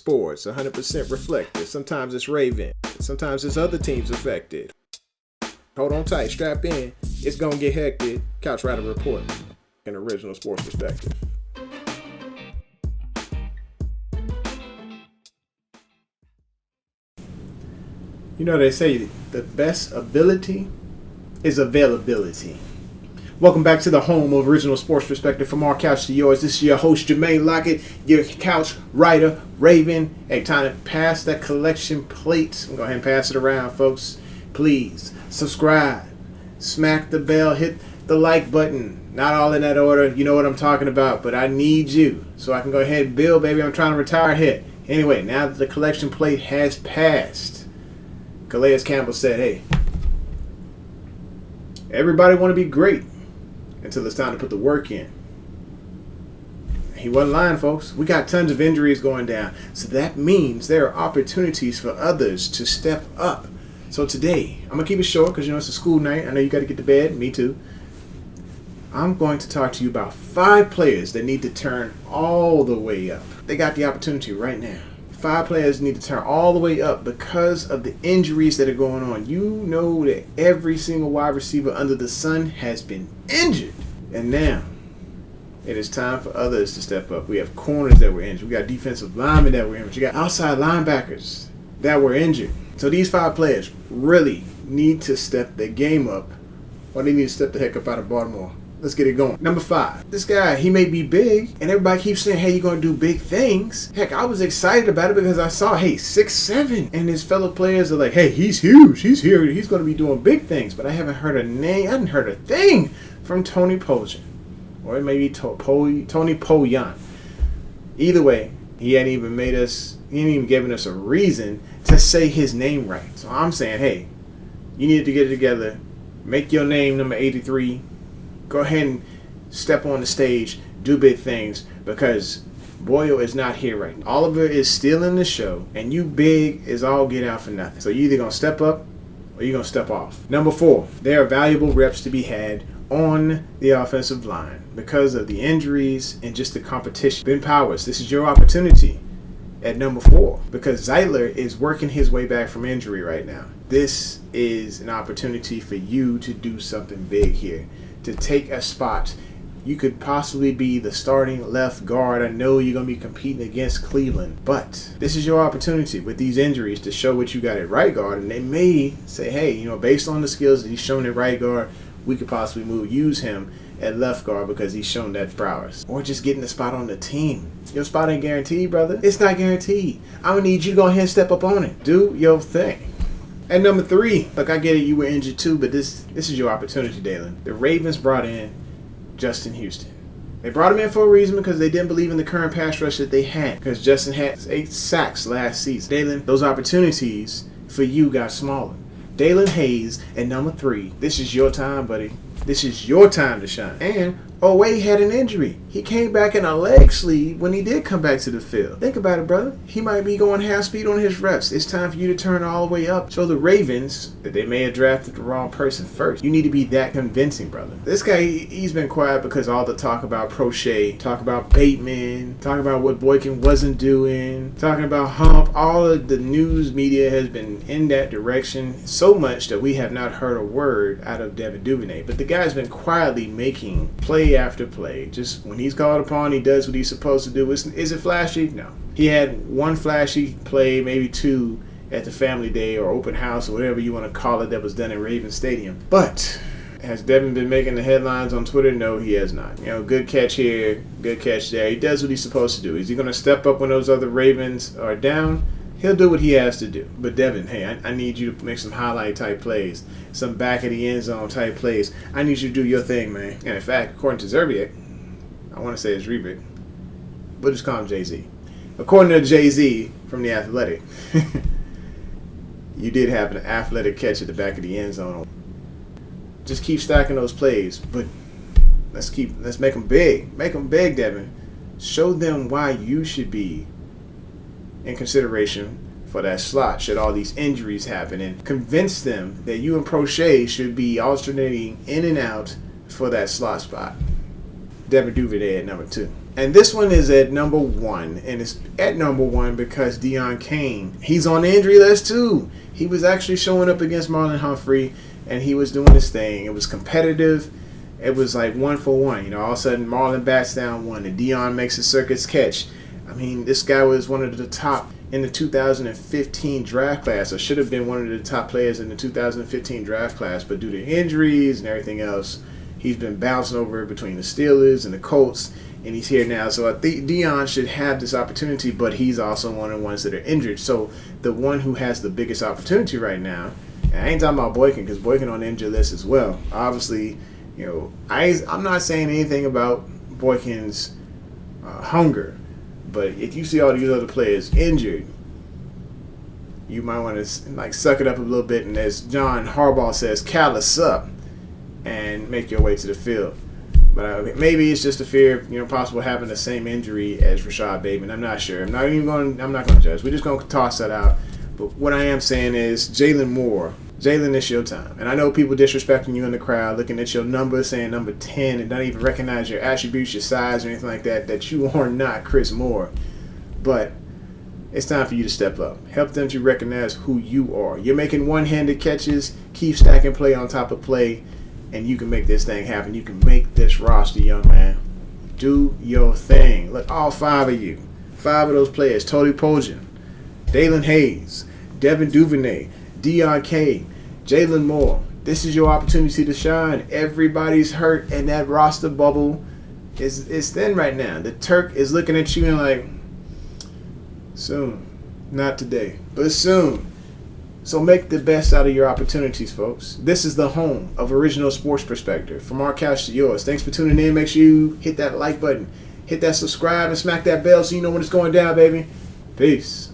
sports, 100% reflective. Sometimes it's Raven. Sometimes it's other teams affected. Hold on tight, strap in. It's gonna get hectic. Couch Rider Report, an original sports perspective. You know, they say the best ability is availability. Welcome back to the home of original sports perspective, from our couch to yours. This is your host, Jermaine Lockett, your couch writer, Raven. Hey, time to pass that collection plate. I'm going to go ahead and pass it around, folks. Please subscribe, smack the bell, hit the like button. Not all in that order. You know what I'm talking about, but I need you so I can go ahead and build, baby. I'm trying to retire here. Anyway, now that the collection plate has passed, Calais Campbell said, hey, everybody want to be great until it's time to put the work in. He wasn't lying, folks. We got tons of injuries going down. So that means there are opportunities for others to step up. So today, I'm going to keep it short because, you know, it's a school night. I know you got to get to bed. Me too. I'm going to talk to you about 5 players that need to turn all the way up. They got the opportunity right now. 5 players need to turn all the way up because of the injuries that are going on. You know that every single wide receiver under the sun has been injured. And now, it is time for others to step up. We have corners that were injured. We got defensive linemen that were injured. You got outside linebackers that were injured. So these 5 players really need to step their game up, or they need to step the heck up out of Baltimore. Let's get it going. Number 5. This guy, he may be big, and everybody keeps saying, hey, you're going to do big things. Heck, I was excited about it because I saw, hey, 6'7", and his fellow players are like, hey, he's huge. He's here. He's going to be doing big things. But I haven't heard a name. I haven't heard a thing from Tony Pojan. Or it may be Tony Poyan. Either way, he hadn't even given us a reason to say his name right. So I'm saying, hey, you need to get it together. Make your name number 83. Go ahead and step on the stage, do big things, because Boyle is not here right now. Oliver is still in the show, and you big is all get out for nothing. So you're either going to step up or you're going to step off. Number 4, there are valuable reps to be had on the offensive line because of the injuries and just the competition. Ben Powers, this is your opportunity at number 4 because Zeitler is working his way back from injury right now. This is an opportunity for you to do something big here, to take a spot. You could possibly be the starting left guard. I know you're going to be competing against Cleveland, but this is your opportunity with these injuries to show what you got at right guard. And they may say, hey, you know, based on the skills that he's shown at right guard, we could possibly use him at left guard because he's shown that prowess. Or just getting a spot on the team. Your spot ain't guaranteed, brother. It's not guaranteed. I'm going to need you to go ahead and step up on it. Do your thing. At number 3, look, I get it, you were injured too, but this is your opportunity, Dalen. The Ravens brought in Justin Houston. They brought him in for a reason because they didn't believe in the current pass rush that they had, because Justin had 8 sacks last season. Dalen, those opportunities for you got smaller. Dalen Hayes at number 3. This is your time, buddy. This is your time to shine. And Oweh had an injury. He came back in a leg sleeve when he did come back to the field. Think about it, brother. He might be going half speed on his reps. It's time for you to turn all the way up. Show the Ravens that they may have drafted the wrong person first. You need to be that convincing, brother. This guy, he's been quiet because all the talk about Prochet, talk about Bateman, talk about what Boykin wasn't doing, talking about Hump. All of the news media has been in that direction so much that we have not heard a word out of Devin Duvernay. But the guy's been quietly making play after play. Just when he's called upon, he does what he's supposed to do. Is it flashy? No. He had one flashy play, maybe 2 at the family day or open house or whatever you want to call it that was done in Raven Stadium. But has Devin been making the headlines on Twitter? No, he has not. You know, good catch here, good catch there. He does what he's supposed to do. Is he going to step up when those other Ravens are down? He'll do what he has to do. But Devin, hey, I need you to make some highlight type plays, some back of the end zone type plays. I need you to do your thing, man. And in fact, according to Zerbiak, I want to say it's Rebick, but just call him Jay-Z. According to Jay-Z from The Athletic, you did have an athletic catch at the back of the end zone. Just keep stacking those plays, but let's make them big. Make them big, Devin. Show them why you should be in consideration for that slot should all these injuries happen, and convince them that you and Prochet should be alternating in and out for that slot spot. Devin Duvernay at number 2. And this one is at number 1. And it's at number 1 because Deion Kane, he's on the injury list too. He was actually showing up against Marlon Humphrey, and he was doing his thing. It was competitive. It was like 1 for 1. You know, all of a sudden Marlon bats down 1 and Deion makes a circus catch. I mean, this guy was one of the top in the 2015 draft class, or should have been one of the top players in the 2015 draft class, but due to injuries and everything else, he's been bouncing over between the Steelers and the Colts, and he's here now. So I think Deion should have this opportunity, but he's also one of the ones that are injured. So the one who has the biggest opportunity right now, and I ain't talking about Boykin, because Boykin on the injured list as well. Obviously, you know, I'm not saying anything about Boykin's hunger, but if you see all these other players injured, you might want to like suck it up a little bit, and as John Harbaugh says, callous up and make your way to the field. But maybe it's just a fear of, you know, possible having the same injury as Rashad Bateman. I'm not sure. I'm not going to judge. We're just going to toss that out. But what I am saying is, Jalen Moore, Jalen, it's your time. And I know people disrespecting you in the crowd, looking at your number, saying number 10, and not even recognize your attributes, your size, or anything like that, that you are not Chris Moore. But it's time for you to step up. Help them to recognize who you are. You're making one-handed catches, keep stacking play on top of play, and you can make this thing happen. You can make this roster, young man. Do your thing. Look, all 5 of you, 5 of those players, Tony Pojan, Dalen Hayes, Devin Duvernay, Deion Kane, Jalen Moore. This is your opportunity to shine. Everybody's hurt, and that roster bubble is thin right now. The Turk is looking at you and like, soon. Not today, but soon. So make the best out of your opportunities, folks. This is the home of Original Sports Perspective. From our couch to yours. Thanks for tuning in. Make sure you hit that like button, hit that subscribe, and smack that bell so you know when it's going down, baby. Peace.